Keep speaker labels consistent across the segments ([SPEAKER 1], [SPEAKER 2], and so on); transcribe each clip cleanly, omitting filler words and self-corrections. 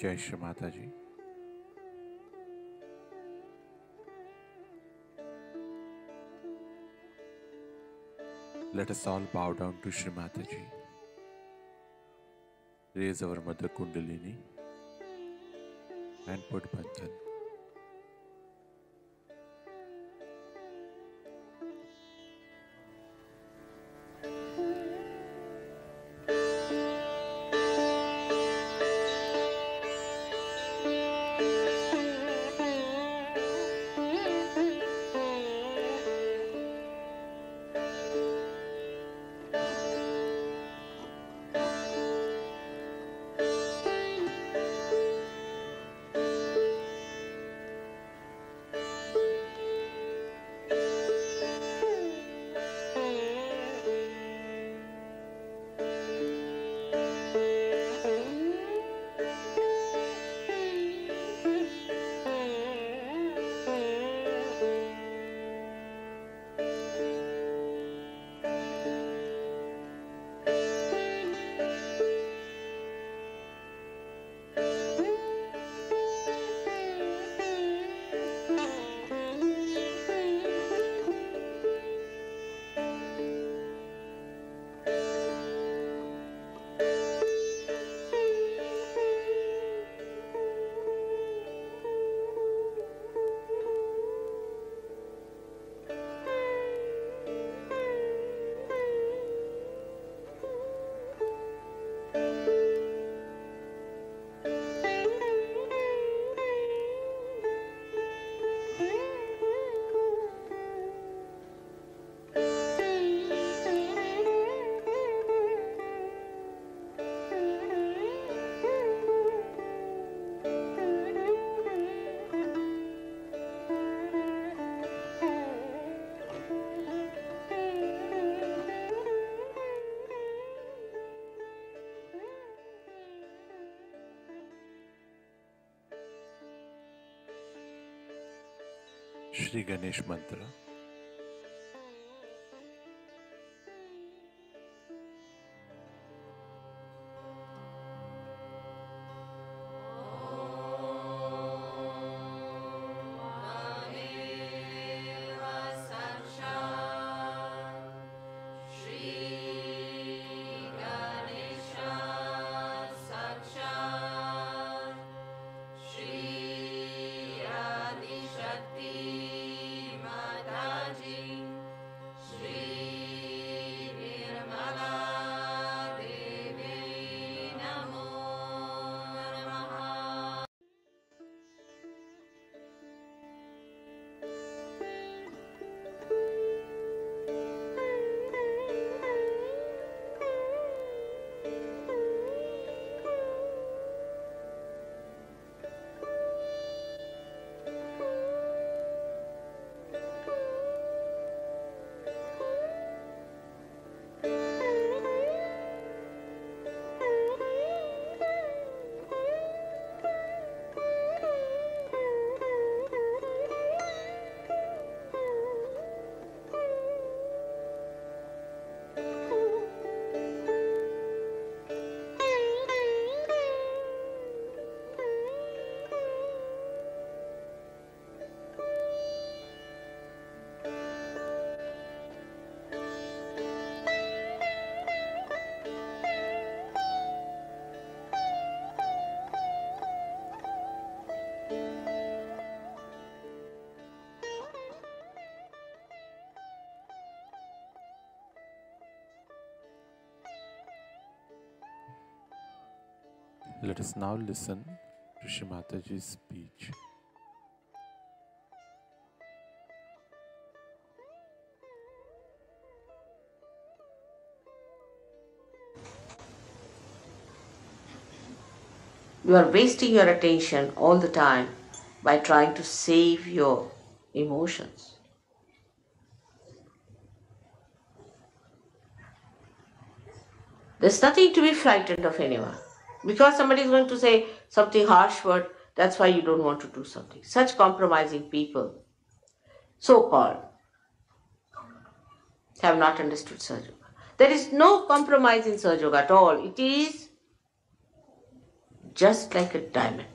[SPEAKER 1] Jai Shri Mataji. Let us all bow down to Shri Mataji. Raise our Mother Kundalini and put Bandhan. Shri Ganesh Mantra. Let us now listen to Shri Mataji's speech.
[SPEAKER 2] You are wasting your attention all the time by trying to save your emotions. There's nothing to be frightened of anyone. Because somebody is going to say something harsh word, that's why you don't want to do something. Such compromising people, so-called, have not understood Sahaja Yoga. There is no compromise in Sahaja Yoga at all. It is just like a diamond.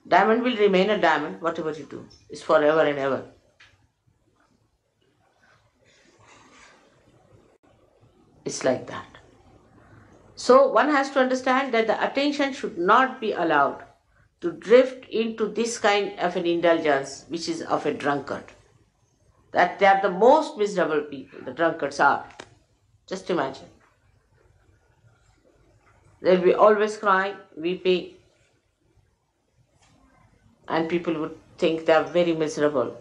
[SPEAKER 2] Diamond will remain a diamond, whatever you do. It's forever and ever. It's like that. So one has to understand that the attention should not be allowed to drift into this kind of an indulgence, which is of a drunkard. That they are the most miserable people, the drunkards are. Just imagine. They'll be always crying, weeping, and people would think they are very miserable.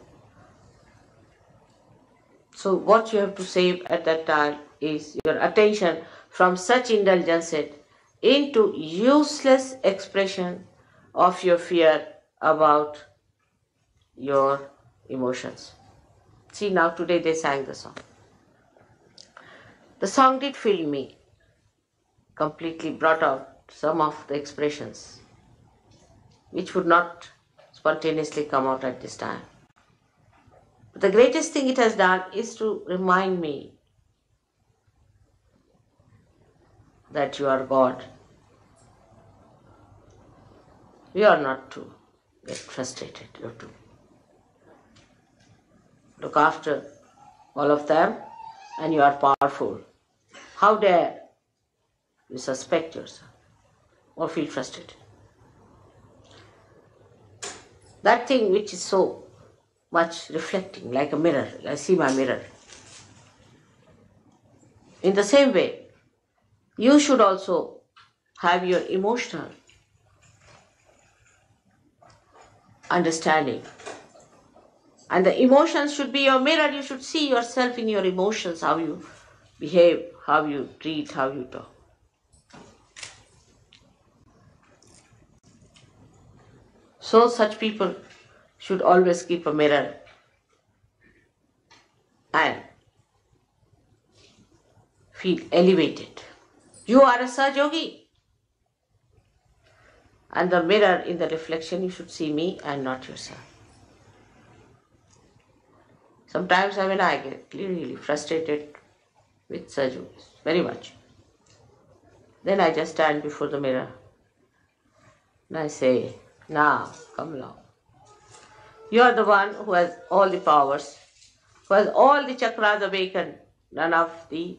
[SPEAKER 2] So what you have to save at that time is your attention from such indulgences into useless expression of your fear about your emotions. See, now today they sang the song. The song did fill me, completely brought out some of the expressions which would not spontaneously come out at this time. But the greatest thing it has done is to remind me that you are God. You are not to get frustrated. You have to look after all of them, and you are powerful. How dare you suspect yourself or feel frustrated? That thing which is so much reflecting like a mirror. I see my mirror. In the same way, you should also have your emotional understanding. And the emotions should be your mirror. You should see yourself in your emotions, how you behave, how you treat, how you talk. So such people should always keep a mirror and feel elevated. You are a Saj Yogi. And the mirror, in the reflection, you should see me and not yourself. Sometimes I get really frustrated with Saj Yogis, very much. Then I just stand before the mirror and I say, now, come along. You are the one who has all the powers, who has all the chakras awakened. None of the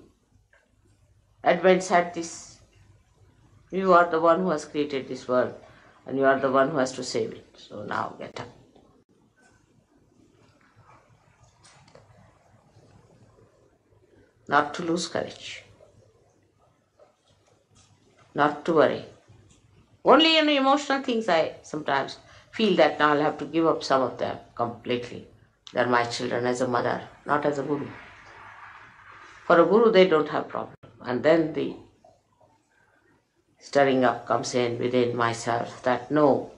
[SPEAKER 2] advents had this. You are the one who has created this world, and you are the one who has to save it. So now get up. Not to lose courage. Not to worry. Only in emotional things I sometimes feel that now I'll have to give up some of them completely. They're my children as a mother, not as a guru. For a guru, they don't have problem. And then the stirring up comes in within myself that no,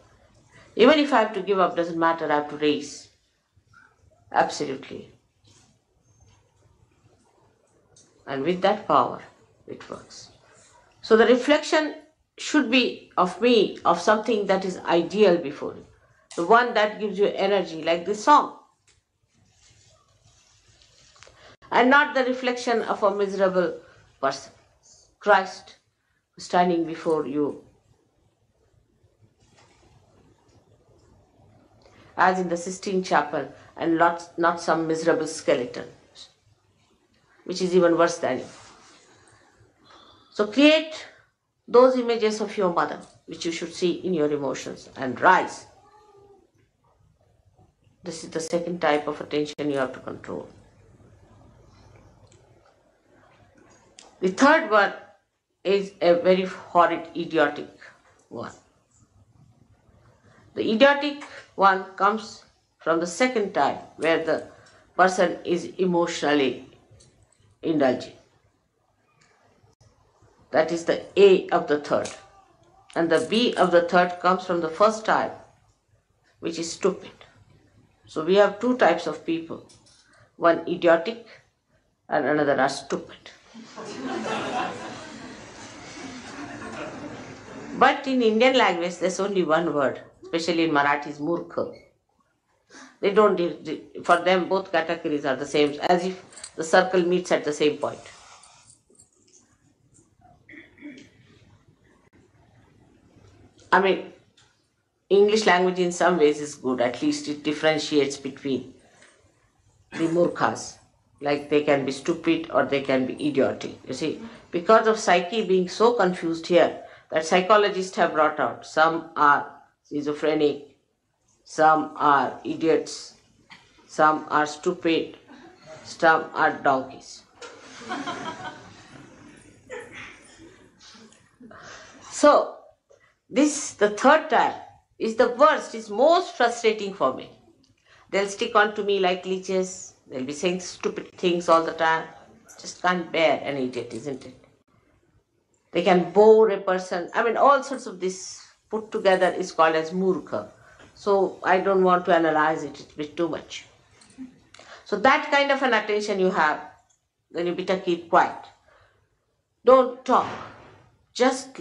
[SPEAKER 2] even if I have to give up, doesn't matter, I have to raise. Absolutely. And with that power, it works. So the reflection should be of me, of something that is ideal before you. The one that gives you energy, like this song. And not the reflection of a miserable person. Christ standing before you as in the Sistine Chapel, and not some miserable skeleton, which is even worse than you. So create those images of your mother, which you should see in your emotions, and rise. This is the second type of attention you have to control. The third one is a very horrid, idiotic one. The idiotic one comes from the second type, where the person is emotionally indulging. That is the A of the third. And the B of the third comes from the first type, which is stupid. So we have two types of people. One idiotic and another are stupid. But in Indian language, there's only one word, especially in Marathi, is murkha. They don't, for them both categories are the same, as if the circle meets at the same point. I mean, English language in some ways is good. At least it differentiates between the murkhas. Like they can be stupid or they can be idiotic. You see, because of psyche being so confused here, that psychologists have brought out some are schizophrenic, some are idiots, some are stupid, some are donkeys. So, the third type is the worst, is most frustrating for me. They'll stick on to me like leeches, they'll be saying stupid things all the time. Just can't bear an idiot, isn't it? They can bore a person. I mean, all sorts of this put together is called as murkha. So I don't want to analyze it, it's a bit too much. So that kind of an attention you have, then you better keep quiet. Don't talk. Just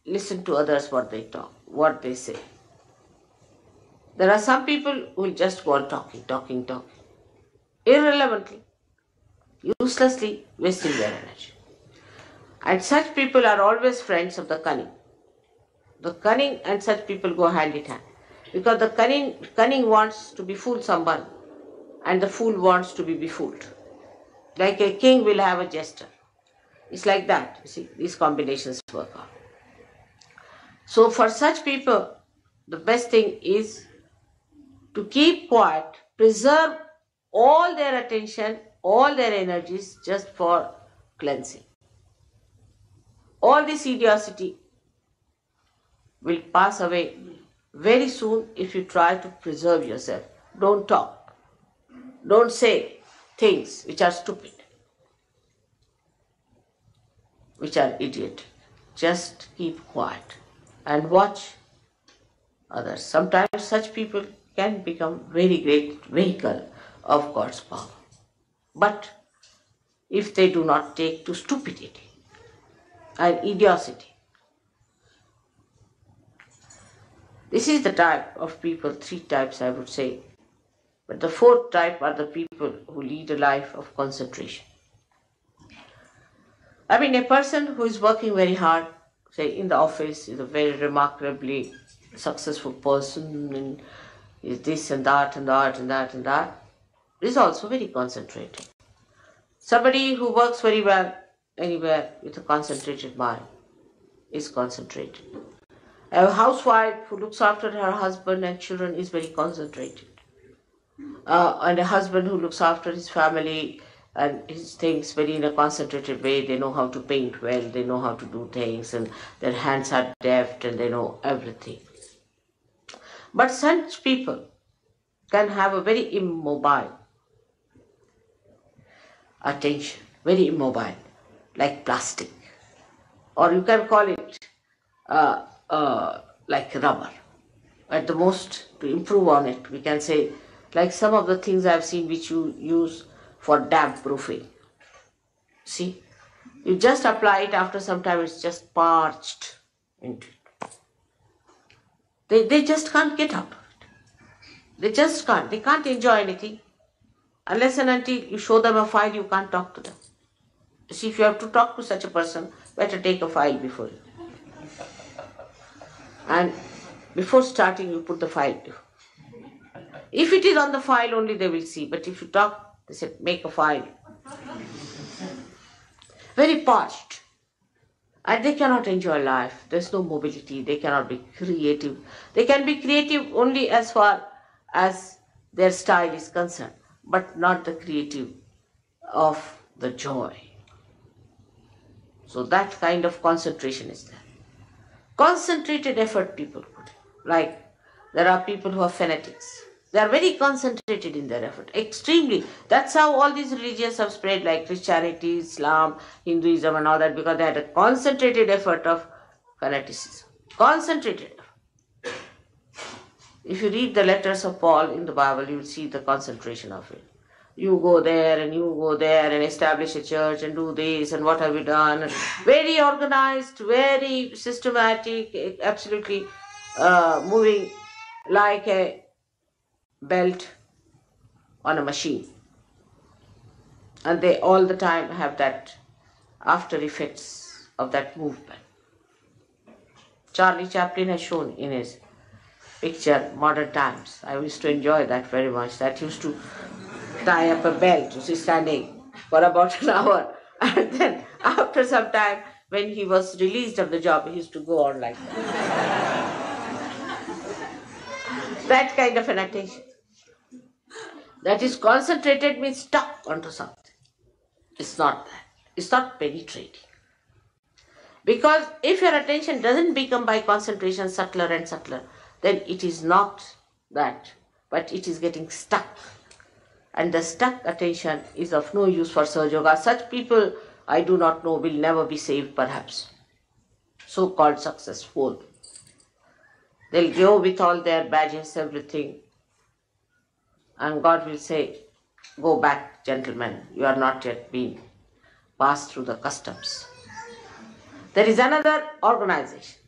[SPEAKER 2] listen to others what they talk, what they say. There are some people who will just go on talking, irrelevantly, uselessly wasting their energy. And such people are always friends of the cunning. The cunning and such people go hand in hand. Because the cunning wants to befool someone and the fool wants to be befooled. Like a king will have a jester. It's like that. You see, these combinations work out. So for such people, the best thing is to keep quiet, preserve all their attention, all their energies just for cleansing. All this idiocy will pass away very soon if you try to preserve yourself. Don't talk. Don't say things which are stupid, which are idiot. Just keep quiet and watch others. Sometimes such people can become very great vehicle of God's power. But if they do not take to stupidity and idiocy, this is the type of people, three types I would say. But the fourth type are the people who lead a life of concentration. I mean, a person who is working very hard, say in the office, is a very remarkably successful person and is this and that and that and that and that, is also very concentrated. Somebody who works very well anywhere with a concentrated mind is concentrated. A housewife who looks after her husband and children is very concentrated. And a husband who looks after his family and his things very in a concentrated way. They know how to paint well, they know how to do things, and their hands are deft and they know everything. But such people can have a very immobile attention, very immobile, like plastic. Or you can call it like rubber. At the most, to improve on it, we can say, like some of the things I've seen which you use for damp proofing. See, you just apply it, after some time it's just parched into it. They just can't get out of it. They just can't. They can't enjoy anything. Unless and until you show them a file, you can't talk to them. You see, if you have to talk to such a person, better take a file before you. And before starting, you put the file. If it is on the file only, they will see. But if you talk, they said, make a file. Very parched. And they cannot enjoy life. There's no mobility. They cannot be creative. They can be creative only as far as their style is concerned, but not the creative of the joy. So that kind of concentration is there. Concentrated effort people put. Like there are people who are fanatics. They are very concentrated in their effort, extremely. That's how all these religions have spread, like Christianity, Islam, Hinduism and all that, because they had a concentrated effort of fanaticism. Concentrated effort. If you read the letters of Paul in the Bible, you will see the concentration of it. You go there and you go there and establish a church and do this and what have you done. And very organized, very systematic, absolutely moving like a belt on a machine. And they all the time have that after effects of that movement. Charlie Chaplin has shown in his picture Modern Times. I used to enjoy that very much. That used to tie up a belt to see standing for about an hour. And then after some time, when he was released of the job, he used to go on like that. That kind of an attention. That is concentrated means stuck onto something. It's not that. It's not penetrating. Because if your attention doesn't become by concentration subtler and subtler, then it is not that, but it is getting stuck. And the stuck attention is of no use for Sahaja Yoga. Such people, I do not know, will never be saved perhaps. So-called successful. They'll go with all their badges, everything. And God will say, go back, gentlemen, you are not yet been passed through the customs. There is another organization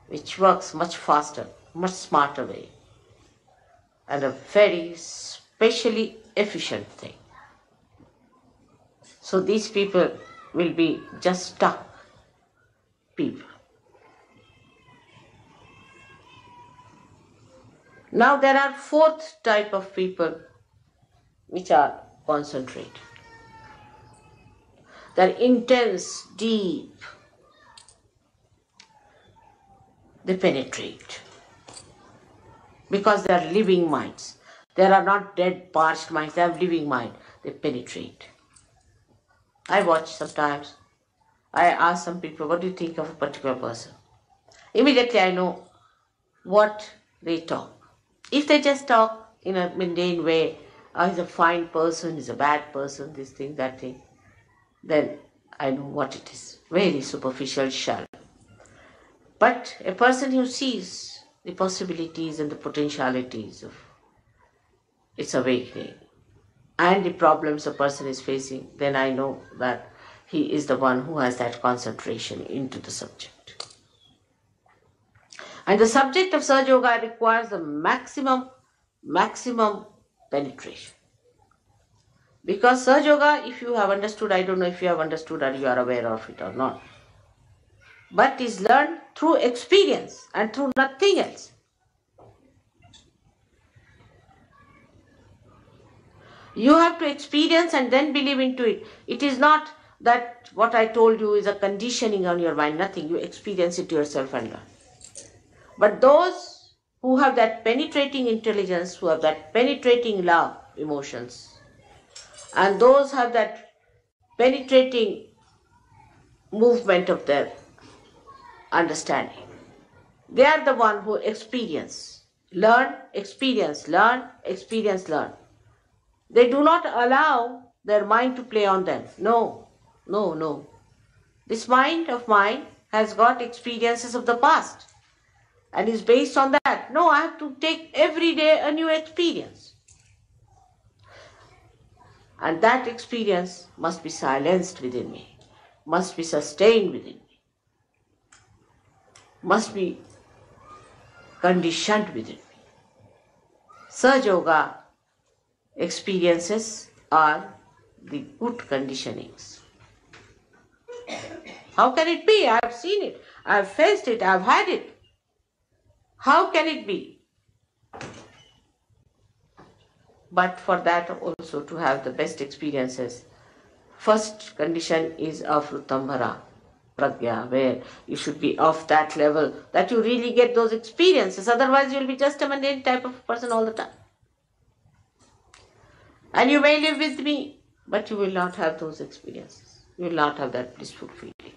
[SPEAKER 2] which works much faster, much smarter way, and a very specially efficient thing. So these people will be just stuck people. Now there are fourth type of people which are concentrated. They're intense, deep. They penetrate. Because they are living minds. They are not dead, parched minds. They have living mind. They penetrate. I watch sometimes. I ask some people, what do you think of a particular person? Immediately I know what they talk. If they just talk in a mundane way, he's a fine person, he's a bad person, this thing, that thing, then I know what it is. Very superficial, shallow. But a person who sees the possibilities and the potentialities of its awakening and the problems a person is facing, then I know that he is the one who has that concentration into the subject. And the subject of Sahaja Yoga requires the maximum penetration. Because Sahaja Yoga, if you have understood, I don't know if you have understood or you are aware of it or not, but is learned through experience and through nothing else. You have to experience and then believe into it. It is not that what I told you is a conditioning on your mind, nothing. You experience it yourself and learn. But those who have that penetrating intelligence, who have that penetrating love, emotions, and those have that penetrating movement of their understanding, they are the one who experience, learn, experience, learn, experience, learn. They do not allow their mind to play on them. No, no, no. This mind of mine has got experiences of the past and is based on that. No, I have to take every day a new experience. And that experience must be silenced within me, must be sustained within me, must be conditioned within me. Sahaja Yoga experiences are the good conditionings. How can it be? I have seen it, I have faced it, I have had it. How can it be? But for that also to have the best experiences, first condition is of Rutambhara, Pragya, where you should be of that level that you really get those experiences. Otherwise you will be just a mundane type of person all the time. And you may live with me, but you will not have those experiences. You will not have that blissful feeling,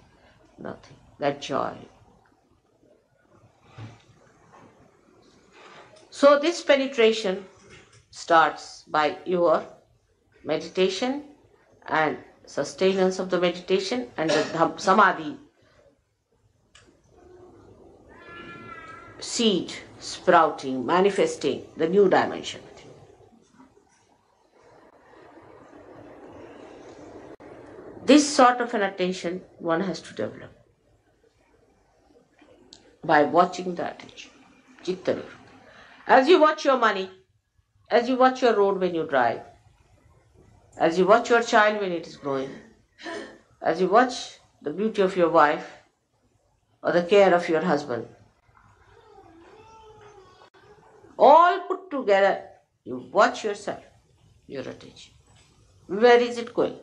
[SPEAKER 2] nothing, that joy. So this penetration starts by your meditation and sustenance of the meditation and the samadhi seed sprouting, manifesting the new dimension. This sort of an attention one has to develop by watching the attention, Chitta Nivritti. As you watch your money, as you watch your road when you drive, as you watch your child when it is growing, as you watch the beauty of your wife, or the care of your husband. All put together, you watch yourself, your attention. Where is it going?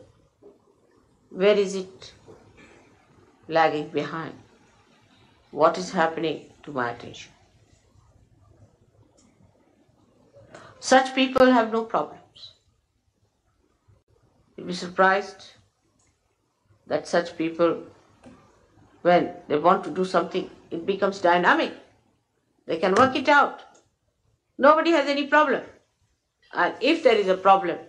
[SPEAKER 2] Where is it lagging behind? What is happening to my attention? Such people have no problems. You'll be surprised that such people, when they want to do something, it becomes dynamic. They can work it out. Nobody has any problem. And if there is a problem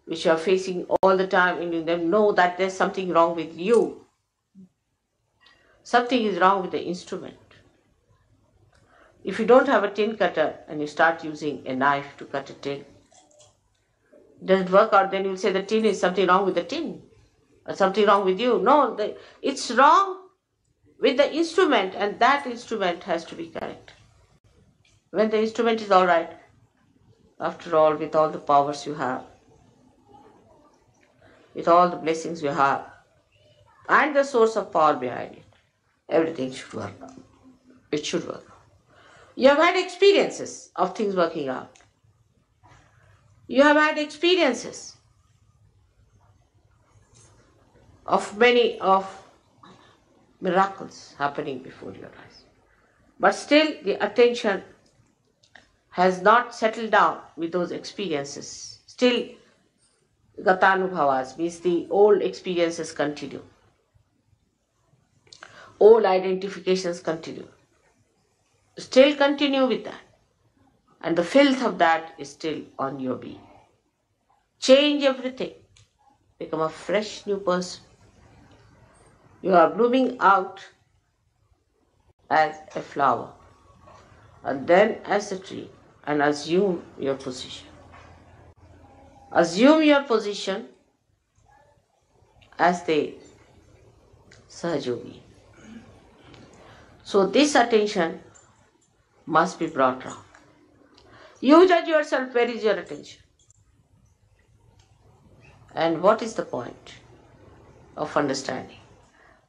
[SPEAKER 2] which you are facing all the time, and you then know that there's something wrong with you, something is wrong with the instrument. If you don't have a tin cutter and you start using a knife to cut a tin, it doesn't work out, then you'll say the tin is something wrong with the tin, or something wrong with you. No, it's wrong with the instrument, and that instrument has to be correct. When the instrument is all right, after all, with all the powers you have, with all the blessings you have, and the source of power behind it, everything should work out. It should work out. You have had experiences of things working out. You have had experiences of many of miracles happening before your eyes. But still the attention has not settled down with those experiences. Still Gatanubhavas, means the old experiences continue. Old identifications continue. Still continue with that. And the filth of that is still on your being. Change everything. Become a fresh new person. You are blooming out as a flower, and then as a tree, and assume your position. Assume your position as the Sahajogi. So this attention must be brought round. You judge yourself, where is your attention? And what is the point of understanding?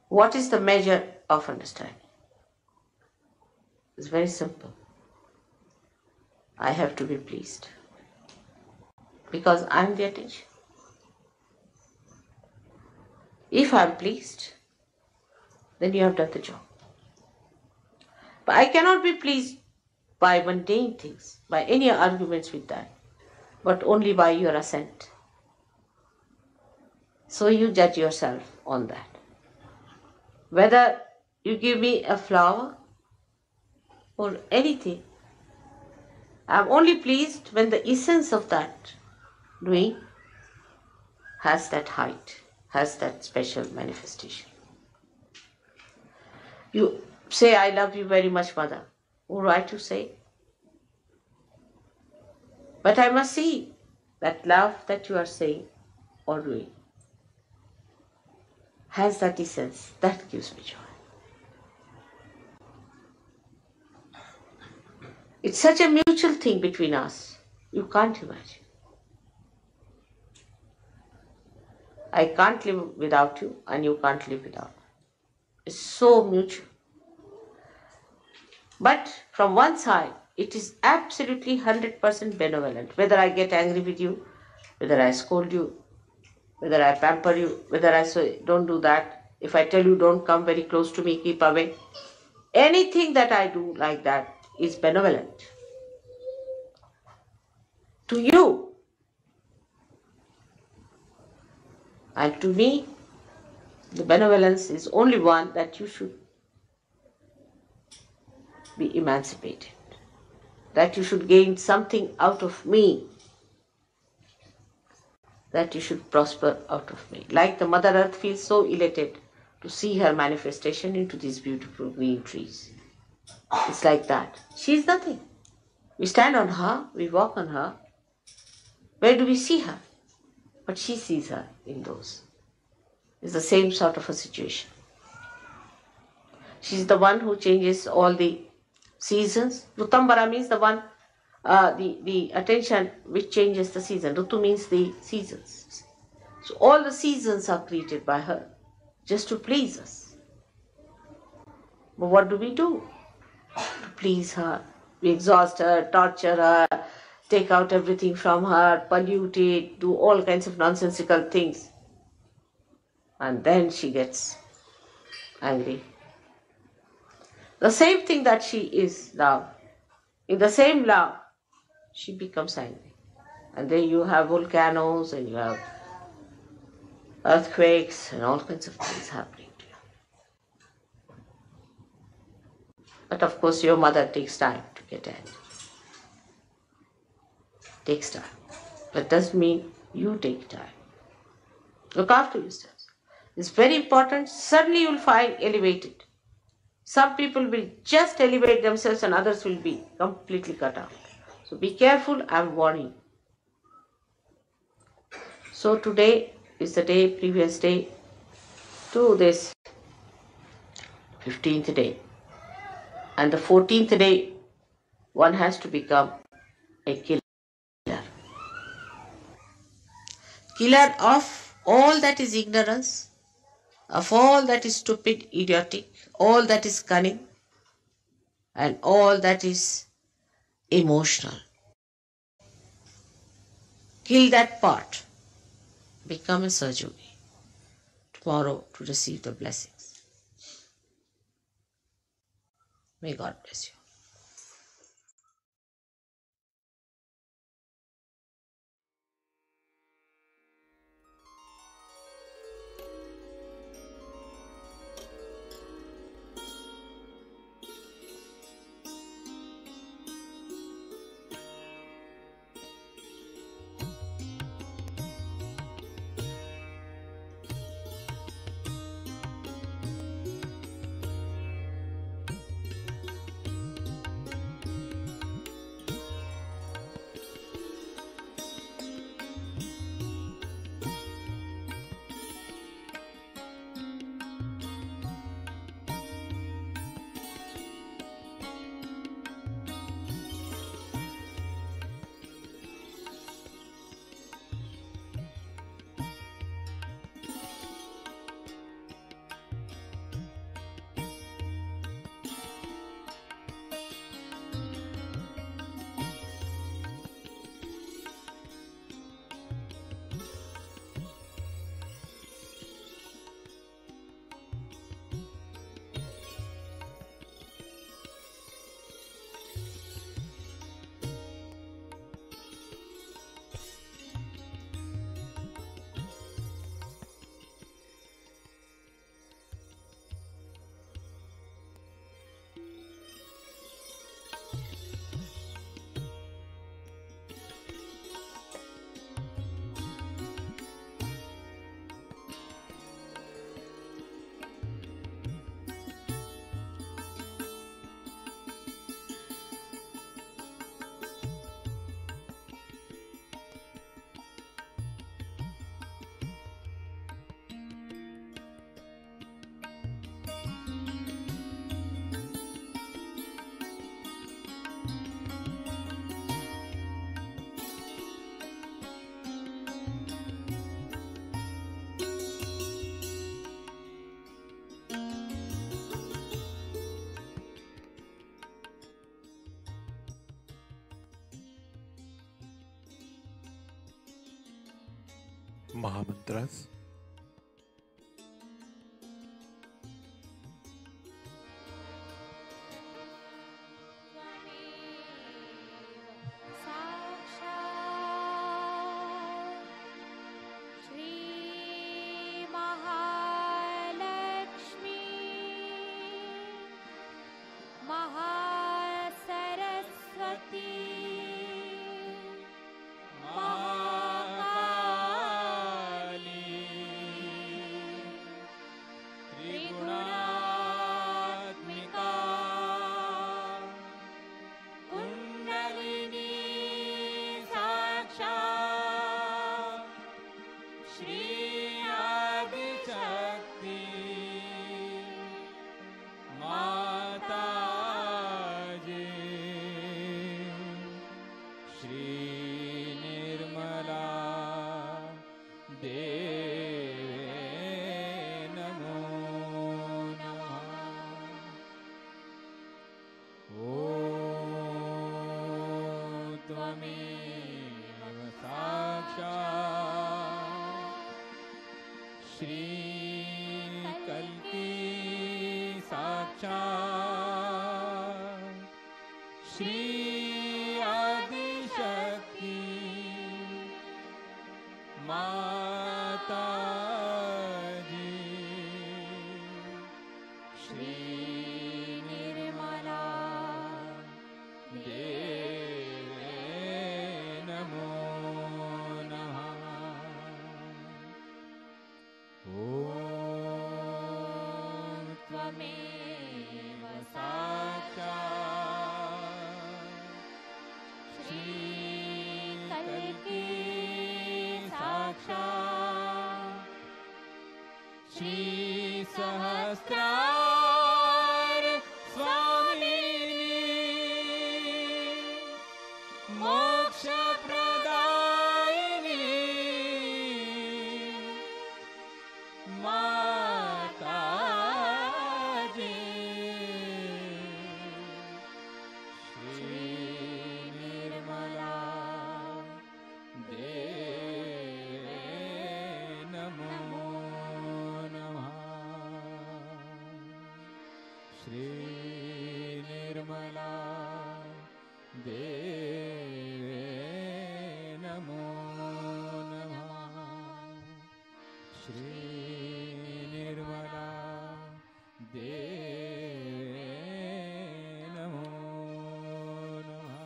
[SPEAKER 2] What is the measure of understanding? It's very simple. I have to be pleased, because I am the attention. If I am pleased, then you have done the job. But I cannot be pleased by mundane things, by any arguments with that, but only by your assent. So you judge yourself on that. Whether you give me a flower or anything, I am only pleased when the essence of that doing has that height, has that special manifestation. You say, I love you very much, Mother. All right to say. But I must see that love that you are saying or doing has that essence. That gives me joy. It's such a mutual thing between us. You can't imagine. I can't live without you, and you can't live without me. It's so mutual. But from one side, it is absolutely 100% benevolent. Whether I get angry with you, whether I scold you, whether I pamper you, whether I say, don't do that. If I tell you, don't come very close to me, keep away. Anything that I do like that is benevolent to you. And to me, the benevolence is only one that you should be emancipated, that you should gain something out of me, that you should prosper out of me. Like the Mother Earth feels so elated to see her manifestation into these beautiful green trees. It's like that. She is nothing. We stand on her, we walk on her. Where do we see her? But she sees her in those. It's the same sort of a situation. She's the one who changes all the seasons. Rutambara means the one, the attention which changes the season. Rutu means the seasons. So all the seasons are created by her. just to please us. But what do? To please her, we exhaust her, torture her, take out everything from her, pollute it, do all kinds of nonsensical things. And then she gets angry. The same thing that she is love. In the same love, she becomes angry. And then you have volcanoes and you have earthquakes and all kinds of things happening to you. But of course, your mother takes time to get angry. Takes time. But doesn't mean you take time. Look after yourselves. It's very important. Suddenly you'll find elevated. Some people will just elevate themselves and others will be completely cut out. So be careful, I'm warning. So today is the day, previous day to this 15th day. And the 14th day, one has to become a killer. Killer of all that is ignorance, of all that is stupid, idiotic, all that is cunning, and all that is emotional. Kill that part. Become a Sahajogi tomorrow to receive the blessings. May God bless you.
[SPEAKER 1] Mahamantras.
[SPEAKER 3] देवे नमो त्वमेव साक्षात् श्रीकल्की साक्षात् श्री आदिशक्ति माता जी श्री निर्मला देवे नमो नमः। ॐ त्वमेव साक्षात् श्रीकल्की साक्षात् श्री सहस्रार स्वामिनी मोक्ष प्रदायिनी माता जी श्री निर्मला देवे नमो नमः। श्री निर्मला देवे नमो नमः। श्री निर्मला देवे नमो नमः।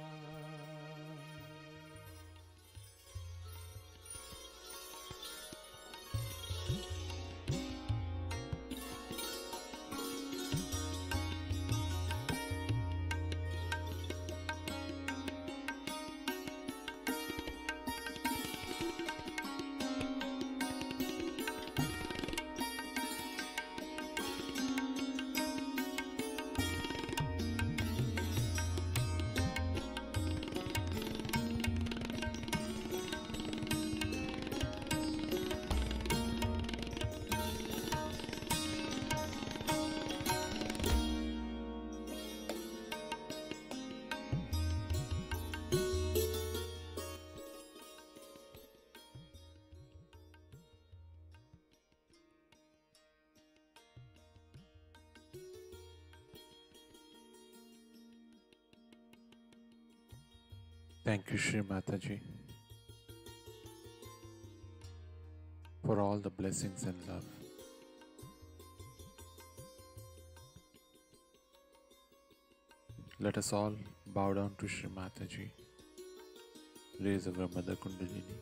[SPEAKER 1] Thank you, Shri Mataji, for all the blessings and love. Let us all bow down to Shri Mataji, raise our Mother Kundalini,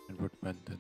[SPEAKER 1] and put Bandhan.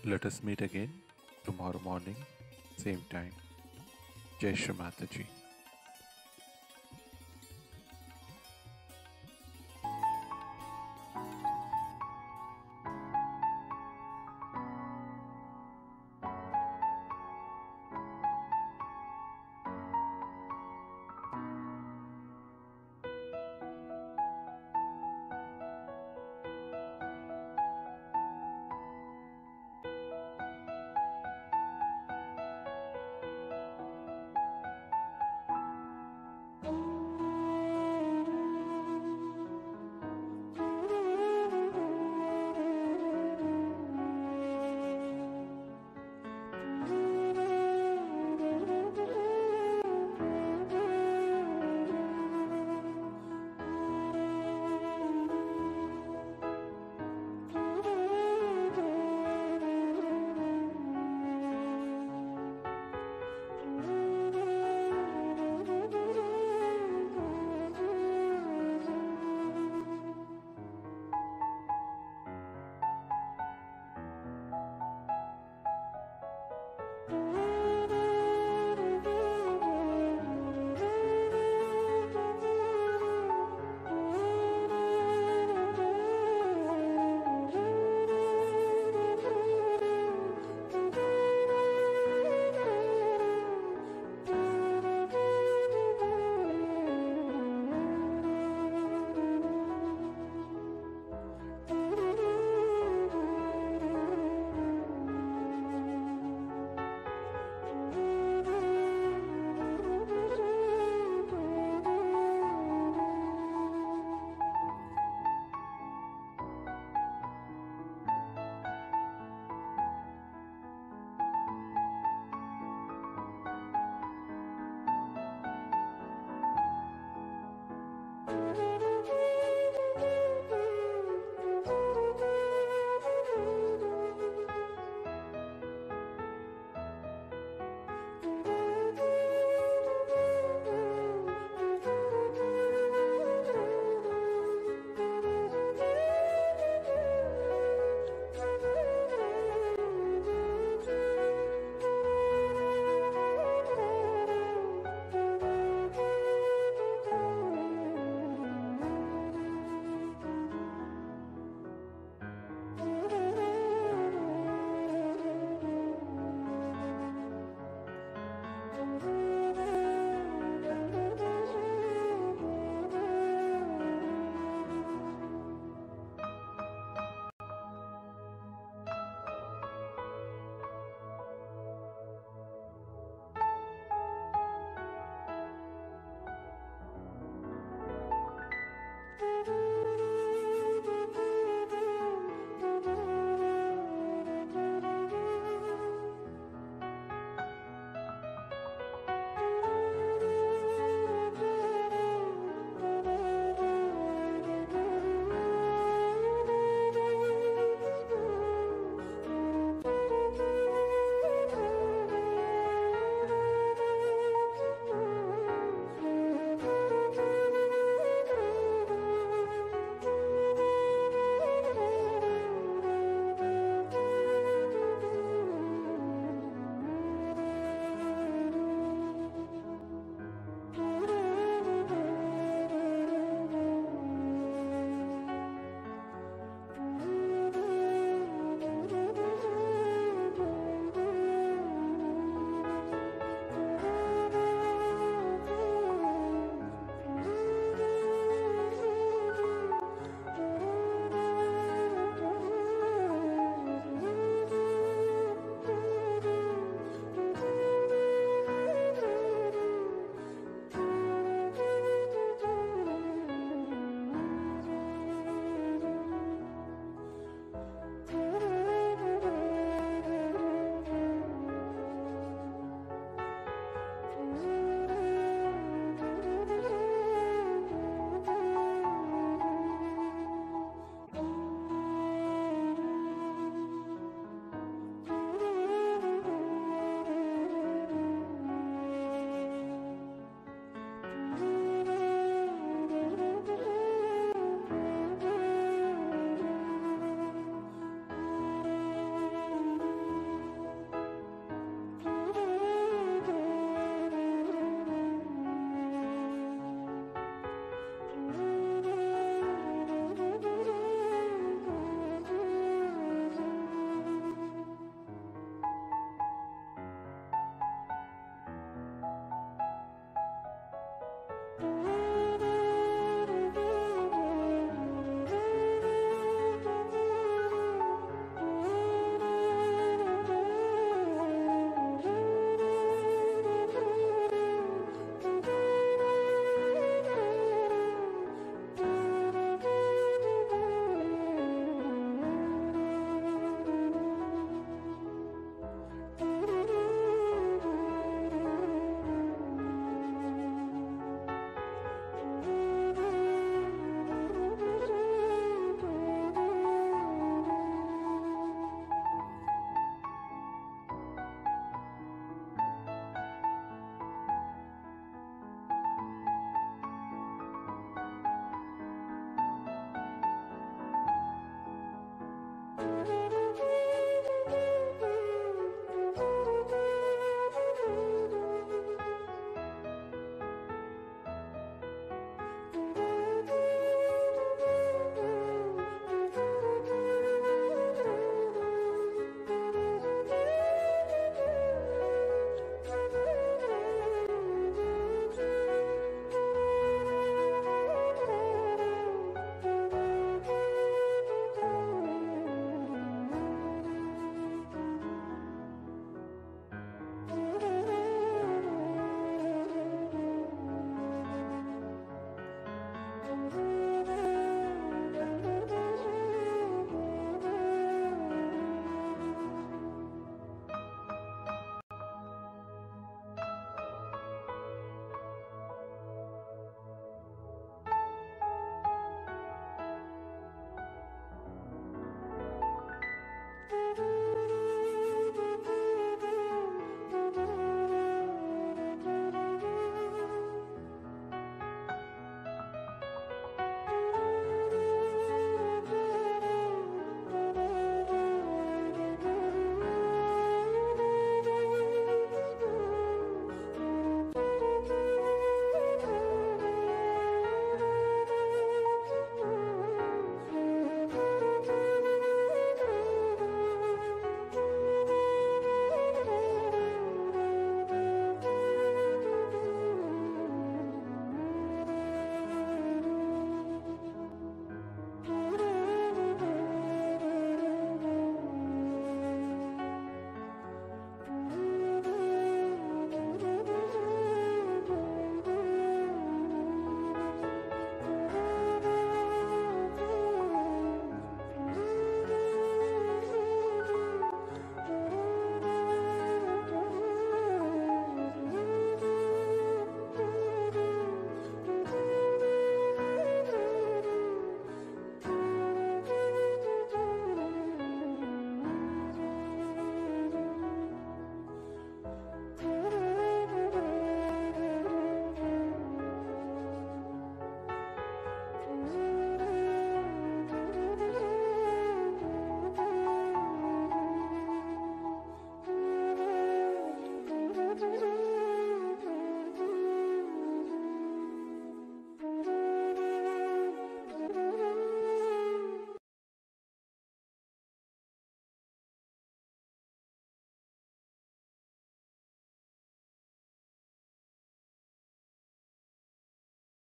[SPEAKER 1] Let us meet again tomorrow morning, same time. Jai Shri Mataji.